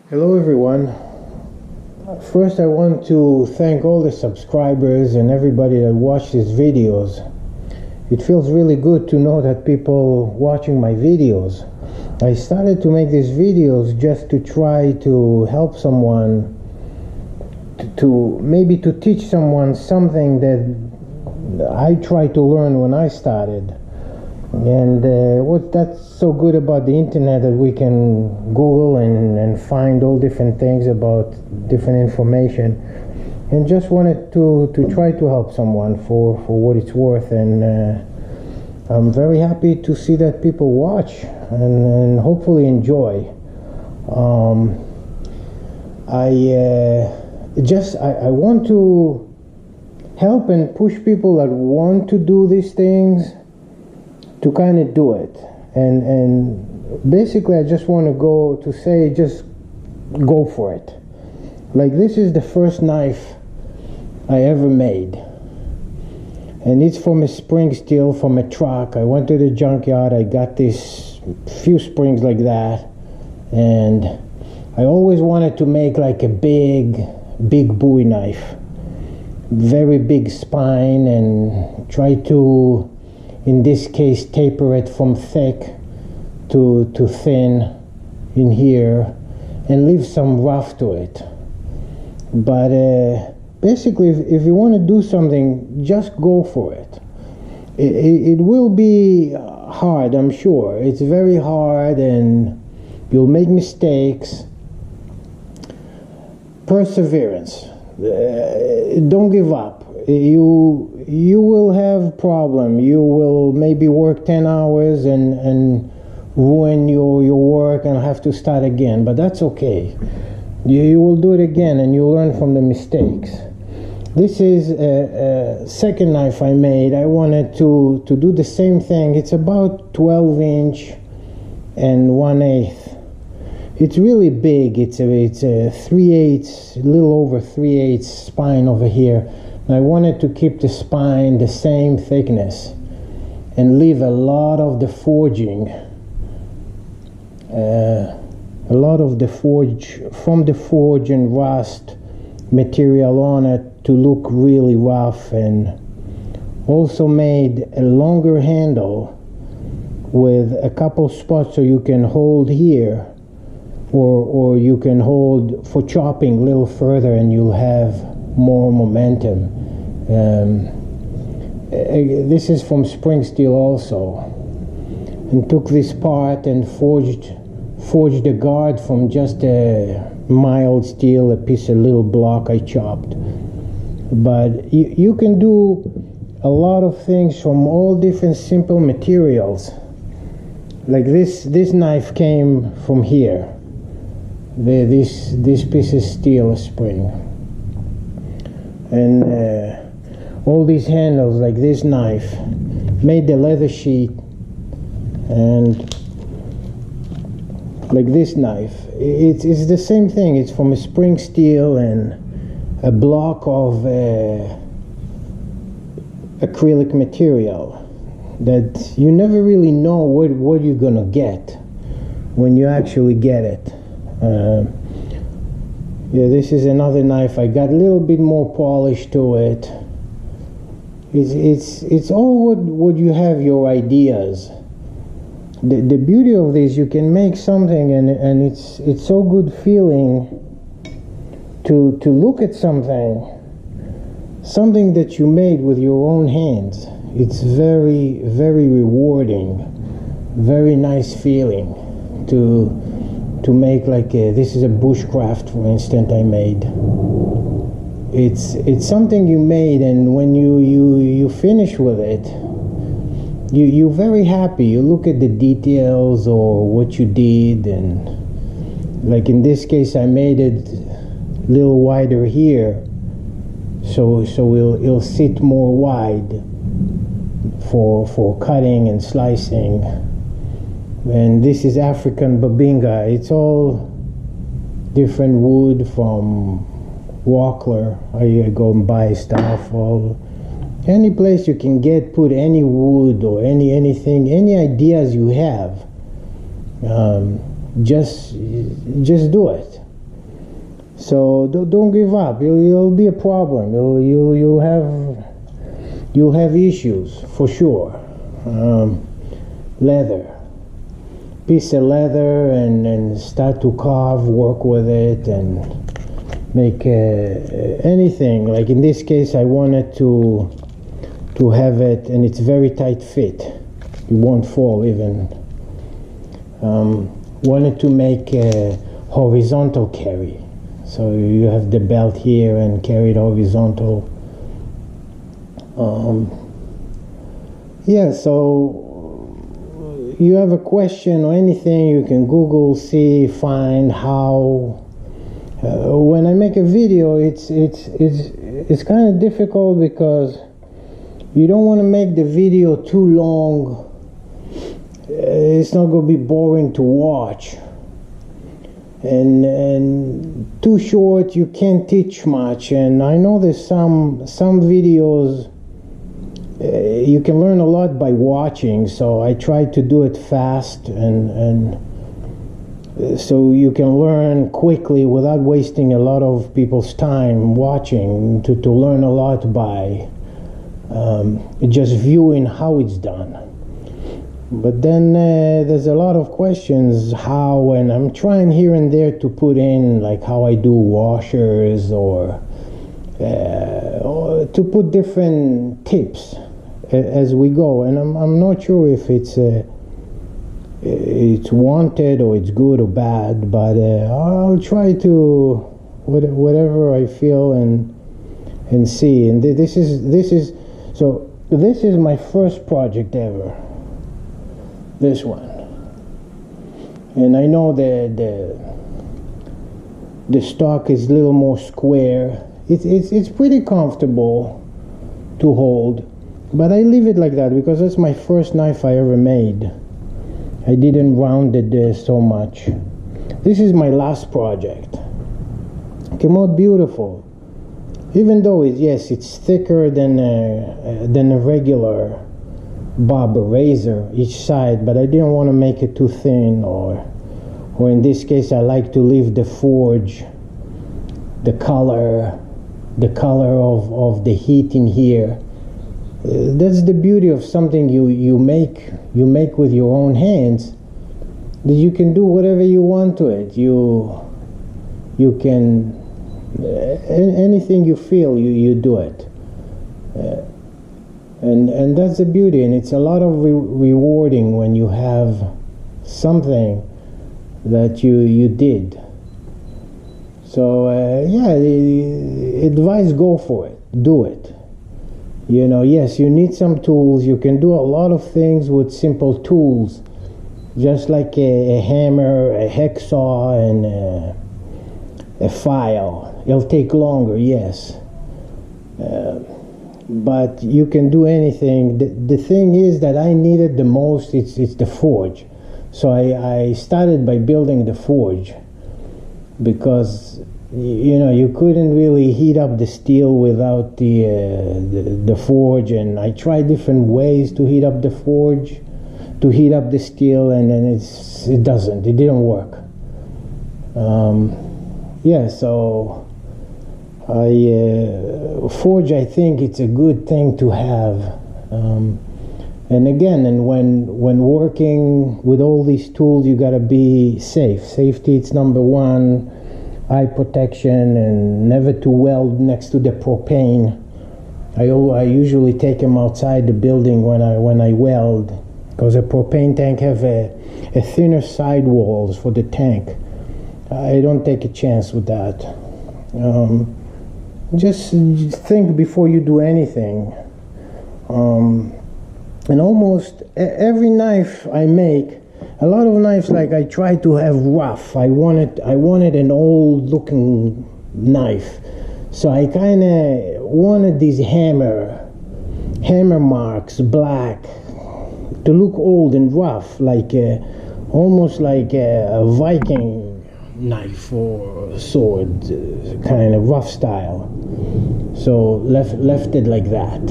Hello everyone. First I want to thank all the subscribers and everybody that watched these videos. It feels really good to know that people watching my videos. I started to make these videos just to try to help someone, to maybe to teach someone something that I tried to learn when I started. And that's so good about the internet, that we can Google and find all different things about different information, and just wanted to try to help someone for what it's worth. And I'm very happy to see that people watch and hopefully enjoy. I want to help and push people that want to do these things to kind of do it, and basically I just want to say just go for it. Like, this is the first knife I ever made, and it's from a spring steel from a truck. I went to the junkyard, I got these few springs like that, and I always wanted to make like a big Bowie knife, very big spine, and try to, in this case, taper it from thick to thin in here and leave some rough to it. But basically, if you want to do something, just go for it. It will be hard, I'm sure. It's very hard and you'll make mistakes. Perseverance. Don't give up. You will have problem. You will maybe work 10 hours and ruin your work and have to start again, but that's okay. You will do it again and you learn from the mistakes. This is a second knife I made. I wanted to do the same thing. It's about 12" and 1/8. It's really big. It's a 3/8, a little over 3/8 spine over here. I wanted to keep the spine the same thickness and leave a lot of the forging, from the forge and rust material on it to look really rough, and also made a longer handle with a couple spots so you can hold here, or you can hold for chopping a little further and you'll have more momentum. This is from spring steel also, and took this part and forged the guard from just a mild steel, a piece of little block I chopped. But you can do a lot of things from all different simple materials. Like this knife came from here. This piece of steel, a spring, and all these handles, like this knife, made the leather sheet, and like this knife, it's the same thing. It's from a spring steel and a block of acrylic material that you never really know what you're gonna get when you actually get it. Yeah, this is another knife. I got a little bit more polish to it. It's all what you have, your ideas. The beauty of this, you can make something and it's so good feeling to look at something that you made with your own hands. It's very, very rewarding, very nice feeling to make like this is a bushcraft, for instance, I made. It's something you made, and when you finish with it, you're very happy. You look at the details or what you did, and like in this case I made it a little wider here, so it'll sit more wide for cutting and slicing. And this is African Babinga. It's all different wood from Walkler. I go and buy stuff any place you can put any wood or anything, any ideas you have. Just do it. So don't give up. You'll be a problem. You'll have issues for sure. Leather, piece of leather, and start to carve, work with it, and make anything. Like in this case, I wanted to have it, and it's very tight fit. It won't fall even. Wanted to make a horizontal carry. So you have the belt here and carry it horizontal. Yeah, so you have a question or anything, you can Google, see, find how. When I make a video, it's kind of difficult because you don't want to make the video too long. It's not going to be boring to watch. And too short, you can't teach much. And I know there's some videos you can learn a lot by watching, so I try to do it fast and so you can learn quickly without wasting a lot of people's time watching, to learn a lot by just viewing how it's done. But then there's a lot of questions how, and I'm trying here and there to put in like how I do washers or to put different tips as we go. And I'm not sure if it's wanted or it's good or bad, but I'll try to whatever I feel and see. And this is my first project ever. This one, and I know the stock is a little more square. It's pretty comfortable to hold, but I leave it like that because that's my first knife I ever made. I didn't round it so much. This is my last project. It came out beautiful, even though it's thicker than a regular barber razor each side, but I didn't want to make it too thin, or in this case I like to leave the forge, the color of the heat in here. That's the beauty of something you make with your own hands, that you can do whatever you want to it. You can anything you feel, you do it. And that's the beauty, and it's a lot of rewarding when you have something that you did. So advice, go for it, do it. Yes, you need some tools. You can do a lot of things with simple tools, just like a hammer, a hacksaw, and a file. It'll take longer, yes. But you can do anything. The thing is that I needed the most, it's the forge. So I started by building the forge, because you couldn't really heat up the steel without the forge, and I tried different ways to heat up the forge, to heat up the steel, and then it didn't work. So forge, I think it's a good thing to have. And again, when working with all these tools, you gotta be safe. Safety, it's number one. Eye protection, and never to weld next to the propane. I usually take them outside the building when I weld, because a propane tank have a thinner side walls for the tank. I don't take a chance with that. Just think before you do anything. And almost every knife I make, a lot of knives, like I try to have rough. I wanted an old looking knife, so I kind of wanted these hammer marks, black, to look old and rough, like almost like a Viking knife or sword, kind of rough style. So left it like that.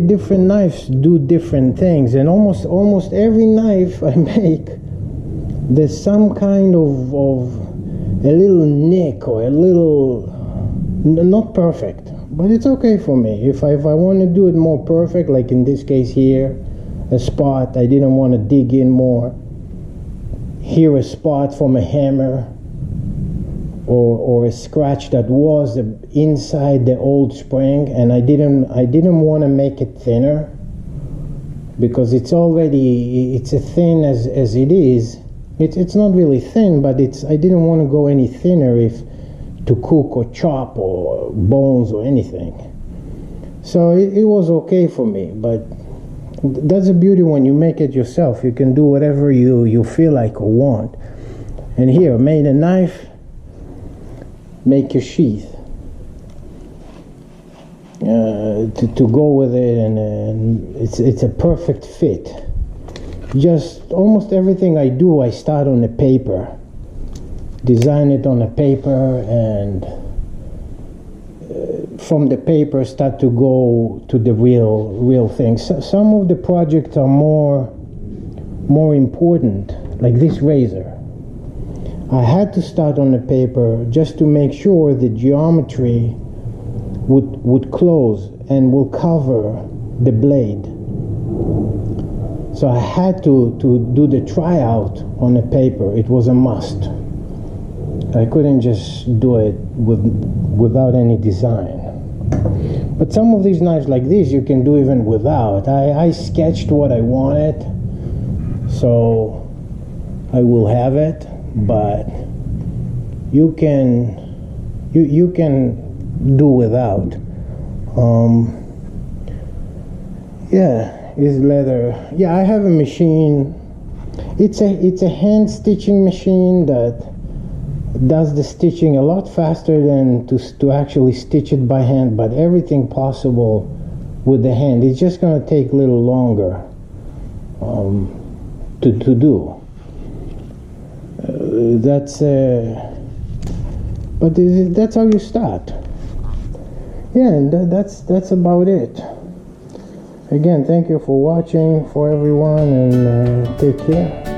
Different knives do different things, and almost every knife I make, there's some kind of a little nick or a little not perfect, but it's okay for me. If I want to do it more perfect, like in this case here, a spot I didn't want to dig in more, here a spot from a hammer, or a scratch that was inside the old spring, and I didn't want to make it thinner, because it's a thin as it is. It's not really thin, but I didn't want to go any thinner to cook or chop or bones or anything. So it was okay for me. But that's the beauty when you make it yourself. You can do whatever you feel like or want. And here, made a knife, make your sheath to go with it, and it's a perfect fit. Just almost everything I do, I start on the paper, design it on the paper, and from the paper start to go to the real things. So some of the projects are more important, like this razor. I had to start on the paper just to make sure the geometry would close and will cover the blade. So I had to do the tryout on the paper. It was a must. I couldn't just do it without any design. But some of these knives like this you can do even without. I sketched what I wanted, so I will have it, but you can do without. Yeah. Is leather. Yeah, I have a machine. It's a hand stitching machine that does the stitching a lot faster than to actually stitch it by hand, but everything possible with the hand. It's just going to take a little longer to do. But that's how you start. Yeah, and that's about it. Again, thank you for watching, for everyone, and take care.